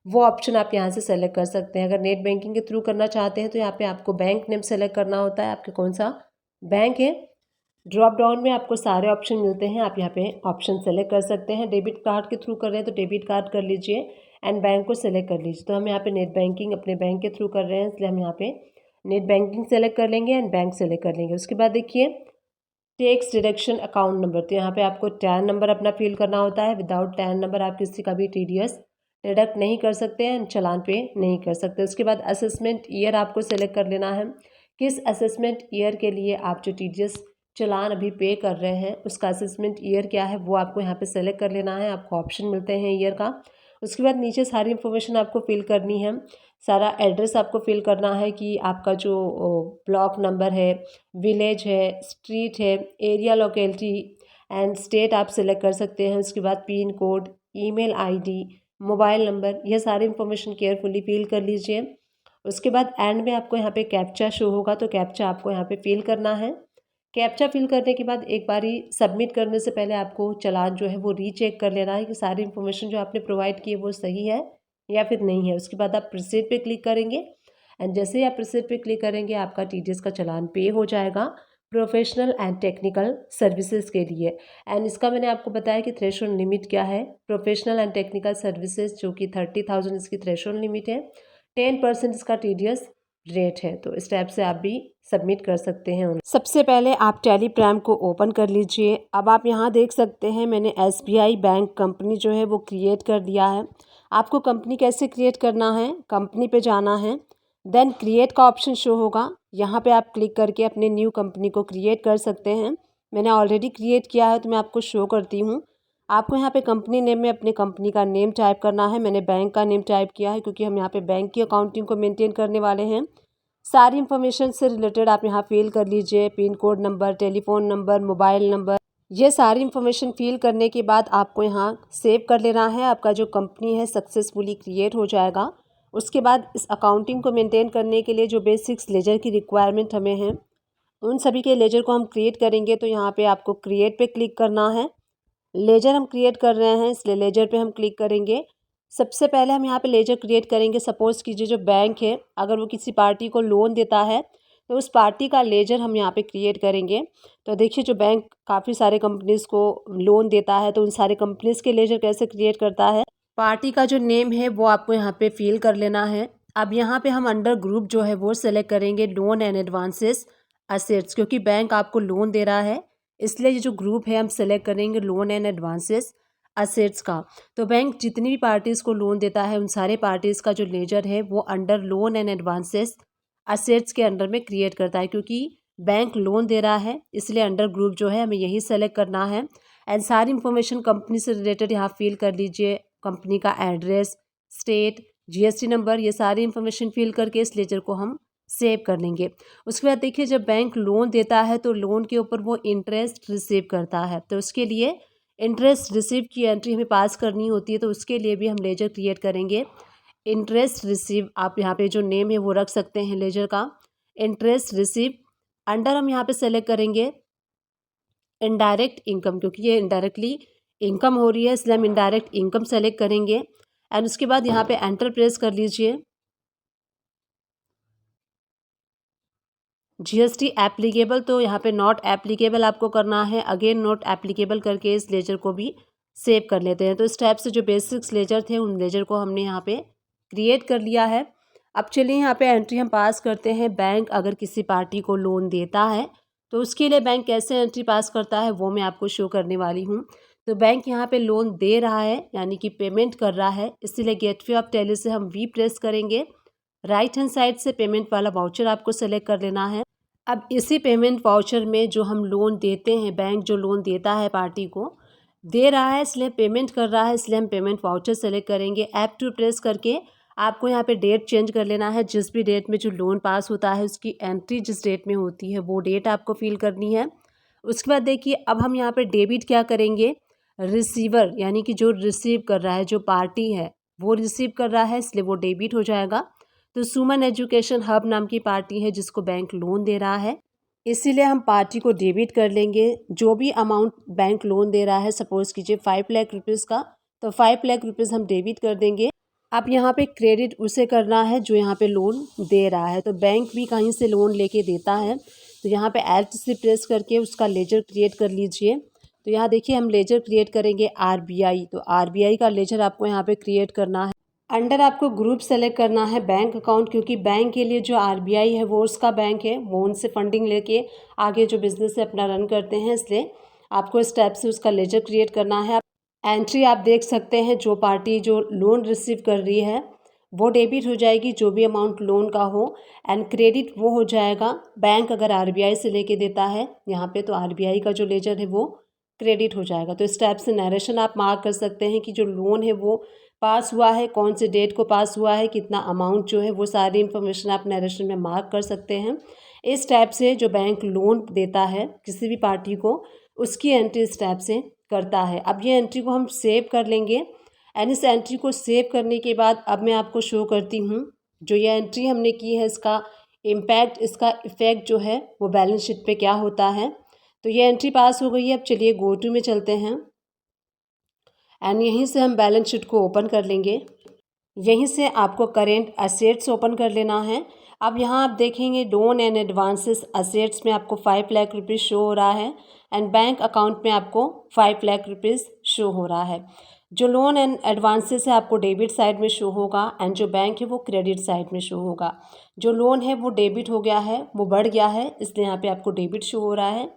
वो ऑप्शन आप यहाँ से सेलेक्ट कर सकते हैं। अगर नेट बैंकिंग के थ्रू करना चाहते हैं तो यहाँ पे आपको बैंक नेम सेलेक्ट करना होता है, आपके कौन सा बैंक है। ड्रॉप डाउन में आपको सारे ऑप्शन मिलते हैं, आप यहाँ पे ऑप्शन सेलेक्ट कर सकते हैं। डेबिट कार्ड के थ्रू कर रहे हैं तो डेबिट कार्ड कर लीजिए एंड बैंक को सेलेक्ट कर लीजिए। तो हम यहाँ पे नेट बैंकिंग अपने बैंक के थ्रू कर रहे हैं इसलिए हम यहाँ पे नेट बैंकिंग सेलेक्ट कर लेंगे एंड बैंक सेलेक्ट कर लेंगे। उसके बाद देखिए टैक्स डिडक्शन अकाउंट नंबर, तो यहाँ पे आपको टैन नंबर अपना फिल करना होता है। विदाउट टैन नंबर आप किसी का भी TDS डिडक्ट नहीं कर सकते हैं, चालान पे नहीं कर सकते। उसके बाद असेसमेंट ईयर आपको सेलेक्ट कर लेना है, किस असेसमेंट ईयर के लिए आप जो TDS चालान अभी पे कर रहे हैं उसका असेसमेंट ईयर क्या है वो आपको यहाँ पे सेलेक्ट कर लेना है। आपको ऑप्शन मिलते हैं ईयर का। उसके बाद नीचे सारी इन्फॉर्मेशन आपको फिल करनी है, सारा एड्रेस आपको फिल करना है कि आपका जो ब्लॉक नंबर है, विलेज है, स्ट्रीट है, एरिया लोकेलिटी एंड स्टेट आप सेलेक्ट कर सकते हैं। उसके बाद pin code, email ID, mobile number, यह सारी इन्फॉर्मेशन केयरफुली फिल कर लीजिए। उसके बाद एंड में आपको यहाँ पे कैप्चा शो होगा, तो कैप्चा आपको यहाँ पे फिल करना है। कैप्चा फिल करने के बाद एक बारी सबमिट करने से पहले आपको चालान जो है वो रीचेक कर लेना है कि सारी इन्फॉर्मेशन जो आपने प्रोवाइड की है वो सही है या फिर नहीं है। उसके बाद आप प्रोसीड पे क्लिक करेंगे एंड जैसे ही आप प्रोसीड पे क्लिक करेंगे आपका TDS का चालान पे हो जाएगा प्रोफेशनल एंड टेक्निकल सर्विसेज के लिए। एंड इसका मैंने आपको बताया कि थ्रेशोल्ड लिमिट क्या है। प्रोफेशनल एंड टेक्निकल सर्विसेज जो कि 30,000 इसकी थ्रेशोल्ड लिमिट है, 10% इसका TDS रेट है। तो इस टाइप से आप भी सबमिट कर सकते हैं। सबसे पहले आप टेलीग्राम को ओपन कर लीजिए। अब आप यहाँ देख सकते हैं मैंने SBI बैंक कंपनी जो है वो क्रिएट कर दिया है। आपको कंपनी कैसे क्रिएट करना है, कंपनी पे जाना है, देन क्रिएट का ऑप्शन शो होगा, यहाँ पे आप क्लिक करके अपने न्यू कंपनी को क्रिएट कर सकते हैं। मैंने ऑलरेडी क्रिएट किया है तो मैं आपको शो करती हूँ। आपको यहाँ पे कंपनी नेम में अपने कंपनी का नेम टाइप करना है। मैंने बैंक का नेम टाइप किया है क्योंकि हम यहाँ पे बैंक की अकाउंटिंग को मेंटेन करने वाले हैं। सारी इन्फॉर्मेशन से रिलेटेड आप यहाँ फिल कर लीजिए, pin code number, telephone number, mobile number, ये सारी इन्फॉर्मेशन फिल करने के बाद आपको यहाँ सेव कर लेना है। आपका जो कंपनी है सक्सेसफुली क्रिएट हो जाएगा। उसके बाद इस अकाउंटिंग को मेंटेन करने के लिए जो बेसिक्स लेजर की रिक्वायरमेंट हमें है उन सभी के लेजर को हम क्रिएट करेंगे। तो यहाँ पे आपको क्रिएट पे क्लिक करना है। लेजर हम क्रिएट कर रहे हैं इसलिए लेजर पे हम क्लिक करेंगे। सबसे पहले हम यहाँ पे लेजर क्रिएट करेंगे। सपोज़ कीजिए जो बैंक है अगर वो किसी पार्टी को लोन देता है तो उस पार्टी का लेजर हम यहाँ पे क्रिएट करेंगे। तो देखिए जो बैंक काफ़ी सारे कंपनीज़ को लोन देता है तो उन सारे कंपनीज़ के लेजर कैसे क्रिएट करता है। पार्टी का जो नेम है वो आपको यहाँ पे फिल कर लेना है। अब यहाँ पे हम अंडर ग्रुप जो है वो सेलेक्ट करेंगे लोन एंड एडवांसेस असेट्स, क्योंकि बैंक आपको लोन दे रहा है इसलिए ये जो ग्रुप है हम सेलेक्ट करेंगे लोन एंड एडवांसेस असेट्स का। तो बैंक जितनी भी पार्टीज़ को लोन देता है उन सारे पार्टीज़ का जो लेजर है वो under loan and advances assets के अंडर में क्रिएट करता है। क्योंकि बैंक लोन दे रहा है इसलिए अंडर ग्रुप जो है हमें यही सेलेक्ट करना है। एंड सारी इन्फॉर्मेशन कंपनी से रिलेटेड यहाँ फिल कर लीजिए, कंपनी का एड्रेस, स्टेट, GST नंबर, ये सारी इन्फॉर्मेशन फिल करके इस लेजर को हम सेव कर लेंगे। उसके बाद देखिए जब बैंक लोन देता है तो लोन के ऊपर वो इंटरेस्ट रिसीव करता है, तो उसके लिए इंटरेस्ट रिसीव की एंट्री हमें पास करनी होती है। तो उसके लिए भी हम लेजर क्रिएट करेंगे इंटरेस्ट रिसीव। आप यहाँ पे जो नेम है वो रख सकते हैं लेजर का, इंटरेस्ट रिसीव। अंडर हम यहाँ पे सेलेक्ट करेंगे इनडायरेक्ट इनकम, क्योंकि ये इनडायरेक्टली इनकम हो रही है, इसलिए हम इनडायरेक्ट इनकम सेलेक्ट करेंगे एंड उसके बाद यहाँ पे एंटर प्रेस कर लीजिए। जीएसटी एप्लीकेबल, तो यहाँ पे नॉट एप्लीकेबल आपको करना है। अगेन नॉट एप्लीकेबल करके इस लेजर को भी सेव कर लेते हैं। तो इस टाइप से जो बेसिक्स लेजर थे उन लेजर को हमने यहाँ पे क्रिएट कर लिया है। अब चलिए यहाँ पे एंट्री हम पास करते हैं। बैंक अगर किसी पार्टी को लोन देता है तो उसके लिए बैंक कैसे एंट्री पास करता है वो मैं आपको शो करने वाली हूँ। तो बैंक यहाँ पे लोन दे रहा है यानी कि पेमेंट कर रहा है, इसीलिए गेटवे ऑफ टैली से हम वी प्रेस करेंगे। राइट हैंड साइड से पेमेंट वाला वाउचर आपको सेलेक्ट कर लेना है। अब इसी पेमेंट वाउचर में जो हम लोन देते हैं, बैंक जो लोन देता है पार्टी को दे रहा है इसलिए पेमेंट कर रहा है, इसलिए हम पेमेंट वाउचर सेलेक्ट करेंगे। ऐप टू प्रेस करके आपको यहाँ पे डेट चेंज कर लेना है। जिस भी डेट में जो लोन पास होता है उसकी एंट्री जिस डेट में होती है वो डेट आपको फिल करनी है। उसके बाद देखिए अब हम यहाँ पे डेबिट क्या करेंगे, रिसीवर यानी कि जो रिसीव कर रहा है, जो पार्टी है वो रिसीव कर रहा है इसलिए वो डेबिट हो जाएगा। तो सुमन एजुकेशन हब नाम की पार्टी है जिसको बैंक लोन दे रहा है, इसीलिए हम पार्टी को डेबिट कर लेंगे। जो भी अमाउंट बैंक लोन दे रहा है, सपोज़ कीजिए 5 लाख रुपीज़ का, तो 5 लाख रुपीज़ हम डेबिट कर देंगे। अब यहाँ पे क्रेडिट उसे करना है जो यहाँ पे लोन दे रहा है। तो बैंक भी कहीं से लोन लेके देता है, तो यहाँ पे एल्ट से प्रेस करके उसका लेजर क्रिएट कर लीजिए। तो यहाँ देखिए हम लेजर क्रिएट करेंगे आरबीआई। तो आरबीआई का लेजर आपको यहाँ पे क्रिएट करना है। अंडर आपको ग्रुप सेलेक्ट करना है बैंक अकाउंट, क्योंकि बैंक के लिए जो आरबीआई है वो उसका बैंक है, वो उनसे फंडिंग लेके आगे जो बिजनेस है अपना रन करते हैं, इसलिए आपको इस टाइप से उसका लेजर क्रिएट करना है। एंट्री आप देख सकते हैं, जो पार्टी जो लोन रिसीव कर रही है वो डेबिट हो जाएगी जो भी अमाउंट लोन का हो, एंड क्रेडिट वो हो जाएगा बैंक अगर आरबीआई से लेके देता है यहाँ पे, तो आरबीआई का जो लेजर है वो क्रेडिट हो जाएगा। तो इस टाइप से नरेशन आप मार्क कर सकते हैं कि जो लोन है वो पास हुआ है, कौन से डेट को पास हुआ है, कितना अमाउंट जो है, वो सारी इन्फॉर्मेशन आप नरेशन में मार्क कर सकते हैं। इस टाइप से जो बैंक लोन देता है किसी भी पार्टी को, उसकी एंट्री इस टाइप से करता है। अब ये एंट्री को हम सेव कर लेंगे एंड इस एंट्री को सेव करने के बाद अब मैं आपको शो करती हूँ जो ये एंट्री हमने की है इसका इम्पैक्ट, इसका इफ़ेक्ट जो है वो बैलेंस शीट पे क्या होता है। तो ये एंट्री पास हो गई है। अब चलिए गो टू में चलते हैं एंड यहीं से हम बैलेंस शीट को ओपन कर लेंगे। यहीं से आपको करेंट असेट्स ओपन कर लेना है। अब यहाँ आप देखेंगे लोन एंड एडवांसेस असेट्स में आपको 5 लाख रुपीज़ शो हो रहा है एंड बैंक अकाउंट में आपको 5 लाख रुपीज़ शो हो रहा है। जो लोन एंड एडवांसेस है आपको डेबिट साइड में शो होगा एंड जो बैंक है वो क्रेडिट साइड में शो होगा। जो लोन है वो डेबिट हो गया है, वो बढ़ गया है, इसलिए यहाँ पे आपको डेबिट शो हो रहा है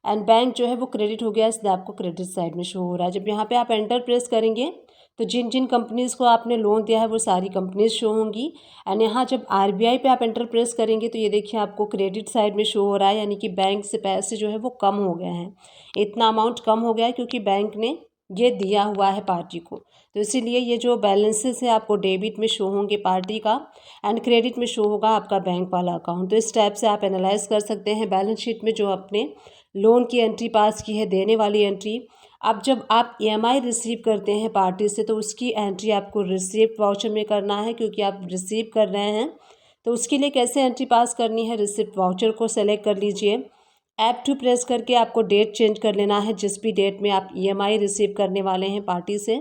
एंड बैंक जो है वो क्रेडिट हो गया, इसलिए आपको क्रेडिट साइड में शो हो रहा है। जब यहाँ पे आप एंटर प्रेस करेंगे तो जिन जिन कंपनीज़ को आपने लोन दिया है वो सारी कंपनीज शो होंगी एंड यहाँ जब आरबीआई पे आप एंटर प्रेस करेंगे तो ये देखिए आपको क्रेडिट साइड में शो हो रहा है, यानी कि बैंक से पैसे जो है वो कम हो गए हैं। इतना अमाउंट कम हो गया है क्योंकि बैंक ने ये दिया हुआ है पार्टी को, तो इसीलिए ये जो बैलेंसेस है आपको डेबिट में शो होंगे पार्टी का एंड क्रेडिट में शो होगा आपका बैंक वाला अकाउंट। तो इस टाइप से आप एनालाइज कर सकते हैं बैलेंस शीट में जो आपने लोन की एंट्री पास की है, देने वाली एंट्री। अब जब आप ईएमआई रिसीव करते हैं पार्टी से तो उसकी एंट्री आपको रिसीप्ट वाउचर में करना है, क्योंकि आप रिसीव कर रहे हैं। तो उसके लिए कैसे एंट्री पास करनी है, रिसिप्ट वाउचर को सेलेक्ट कर लीजिए। ऐप टू प्रेस करके आपको डेट चेंज कर लेना है जिस भी डेट में आप ईएमआई रिसीव करने वाले हैं पार्टी से।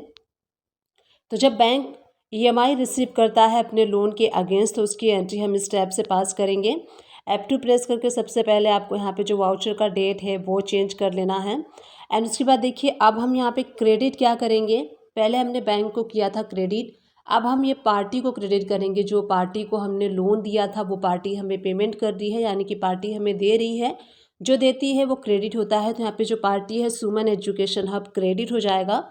तो जब बैंक ईएमआई रिसीव करता है अपने लोन के अगेंस्ट तो उसकी एंट्री हम इस टैब से पास करेंगे। ऐप टू प्रेस करके सबसे पहले आपको यहाँ पे जो वाउचर का डेट है वो चेंज कर लेना है एंड उसके बाद देखिए अब हम यहाँ पे क्रेडिट क्या करेंगे। पहले हमने बैंक को किया था क्रेडिट, अब हम ये पार्टी को क्रेडिट करेंगे। जो पार्टी को हमने लोन दिया था वो पार्टी हमें पेमेंट कर रही है, यानी कि पार्टी हमें दे रही है, जो देती है वो क्रेडिट होता है। तो यहाँ पे जो पार्टी है सुमन एजुकेशन हब क्रेडिट हो जाएगा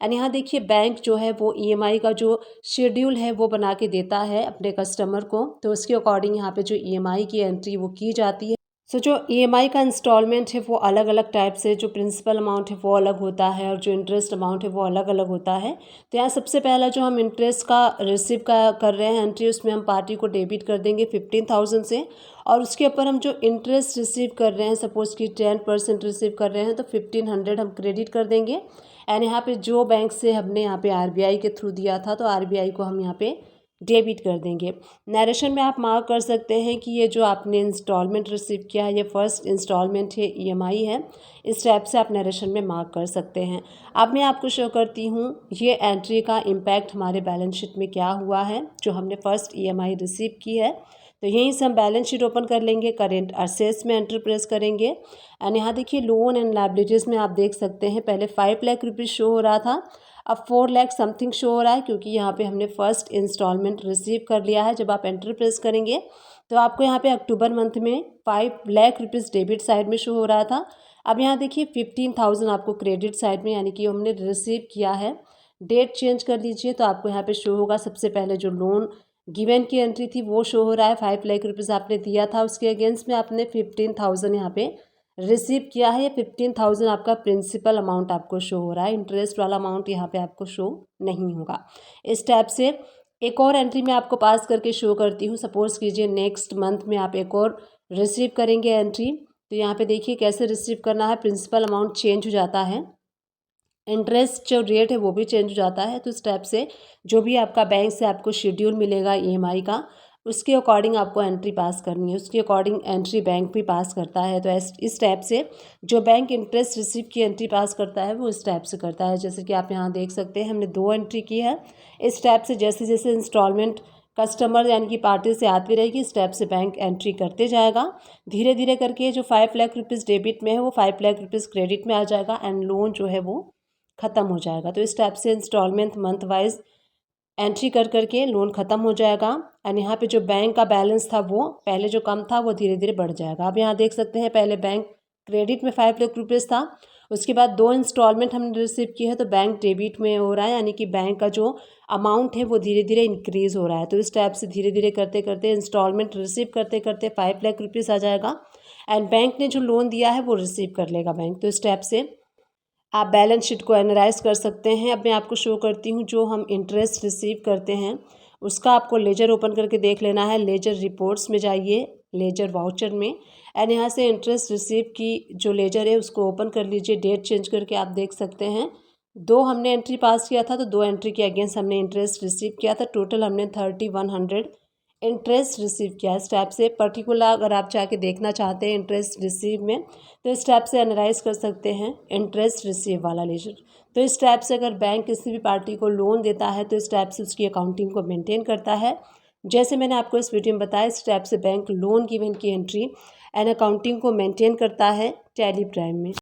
एंड यहाँ देखिए बैंक जो है वो ईएमआई का जो शेड्यूल है वो बना के देता है अपने कस्टमर को, तो उसके अकॉर्डिंग यहाँ पे जो ईएमआई की एंट्री वो की जाती है। सो जो ईएमआई का इंस्टॉलमेंट है वो अलग अलग टाइप से, जो प्रिंसिपल अमाउंट है वो अलग होता है और जो इंटरेस्ट अमाउंट है वो अलग अलग होता है। तो यहाँ सबसे पहला जो हम इंटरेस्ट का रिसीव का कर रहे हैं एंट्री, उसमें हम पार्टी को डेबिट कर देंगे 15,000 से और उसके ऊपर हम जो इंटरेस्ट रिसीव कर रहे हैं, सपोज़ कि 10% रिसीव कर रहे हैं तो 1500 हम क्रेडिट कर देंगे एंड यहाँ पे जो बैंक से हमने यहाँ पे आरबीआई के थ्रू दिया था तो आरबीआई को हम यहाँ पे डेबिट कर देंगे। नरेशन में आप मार्क कर सकते हैं कि ये जो आपने इंस्टॉलमेंट रिसीव किया है ये फर्स्ट इंस्टॉलमेंट है, EMI है। इस टाइप से आप नरेशन में मार्क कर सकते हैं। अब मैं आपको शो करती हूँ ये एंट्री का इम्पैक्ट हमारे बैलेंस शीट में क्या हुआ है जो हमने फर्स्ट EMI रिसीव की है। तो यहीं से हम बैलेंस शीट ओपन कर लेंगे, करेंट असेट्स में एंटर प्रेस करेंगे एंड यहाँ देखिए लोन एंड लायबिलिटीज़ में आप देख सकते हैं पहले 5 लाख रुपीज़ शो हो रहा था, अब 4 लाख समथिंग शो हो रहा है क्योंकि यहाँ पे हमने फर्स्ट इंस्टॉलमेंट रिसीव कर लिया है। जब आप एंटर प्रेस करेंगे तो आपको यहाँ पे अक्टूबर मंथ में 5 लाख रुपीज़ डेबिट साइड में शो हो रहा था। अब यहाँ देखिए 15,000 आपको क्रेडिट साइड में यानी कि हमने रिसीव किया है। डेट चेंज कर लीजिए तो आपको यहाँ पे शो होगा। सबसे पहले जो लोन गिवन की एंट्री थी वो शो हो रहा है, 5 लाख रुपीज़ आपने दिया था, उसके अगेंस्ट में आपने 15,000 यहाँ पे रिसीव किया है। ये 15,000 आपका प्रिंसिपल अमाउंट आपको शो हो रहा है, इंटरेस्ट वाला अमाउंट यहाँ पे आपको शो नहीं होगा। इस टाइप से एक और एंट्री मैं आपको पास करके शो करती हूँ। सपोज कीजिए नेक्स्ट मंथ में आप एक और रिसीव करेंगे एंट्री, तो यहाँ पे देखिए कैसे रिसीव करना है। प्रिंसिपल अमाउंट चेंज हो जाता है, इंटरेस्ट जो रेट है वो भी चेंज हो जाता है। तो इस टाइप से जो भी आपका बैंक से आपको शेड्यूल मिलेगा EMI का, उसके अकॉर्डिंग आपको एंट्री पास करनी है, उसके अकॉर्डिंग एंट्री बैंक भी पास करता है। तो इस टाइप से जो बैंक इंटरेस्ट रिसीव की एंट्री पास करता है वो इस टाइप से करता है। जैसे कि आप यहाँ देख सकते हैं हमने 2 एंट्री की है। इस टाइप से जैसे जैसे इंस्टॉलमेंट कस्टमर यानी कि पार्टी से आती रहेगी इस टाइप से बैंक एंट्री करते जाएगा। धीरे धीरे करके जो 5 लाख रुपीज़ डेबिट में है वो 5 लाख रुपीज़ क्रेडिट में आ जाएगा एंड लोन जो है वो ख़त्म हो जाएगा। तो इस टाइप से इंस्टॉलमेंट मंथ वाइज एंट्री कर करके लोन ख़त्म हो जाएगा एंड यहाँ पे जो बैंक का बैलेंस था वो पहले जो कम था वो धीरे धीरे बढ़ जाएगा। अब यहाँ देख सकते हैं पहले बैंक क्रेडिट में 5 लाख रुपीज़ था, उसके बाद 2 इंस्टॉलमेंट हमने रिसीव किए हैं तो बैंक डेबिट में हो रहा है, यानी कि बैंक का जो अमाउंट है वो धीरे धीरे इंक्रीज़ हो रहा है। तो इस टाइप से धीरे धीरे करते करते इंस्टॉलमेंट रिसीव करते करते 5 लाख रुपीज़ आ जाएगा एंड बैंक ने जो लोन दिया है वो रिसीव कर लेगा बैंक। तो इस टाइप से आप बैलेंस शीट को एनालाइज कर सकते हैं। अब मैं आपको शो करती हूँ जो हम इंटरेस्ट रिसीव करते हैं उसका आपको लेजर ओपन करके देख लेना है। लेजर रिपोर्ट्स में जाइए, लेजर वाउचर में एंड यहाँ से इंटरेस्ट रिसीव की जो लेजर है उसको ओपन कर लीजिए। डेट चेंज करके आप देख सकते हैं 2 हमने एंट्री पास किया था तो 2 एंट्री के अगेंस्ट हमने इंटरेस्ट रिसीव किया था। टोटल हमने 3100 इंटरेस्ट रिसीव किया। इस टाइप से पर्टिकुलर अगर आप जाके देखना चाहते हैं इंटरेस्ट रिसीव में तो इस टाइप से एनालाइज कर सकते हैं इंटरेस्ट रिसीव वाला लेजर। तो इस टाइप से अगर बैंक किसी भी पार्टी को लोन देता है तो इस टाइप से उसकी अकाउंटिंग को मेंटेन करता है। जैसे मैंने आपको इस वीडियो में बताया इस टाइप से बैंक लोन गिवन की एंट्री एंड अकाउंटिंग को मेंटेन करता है टैली प्राइम में।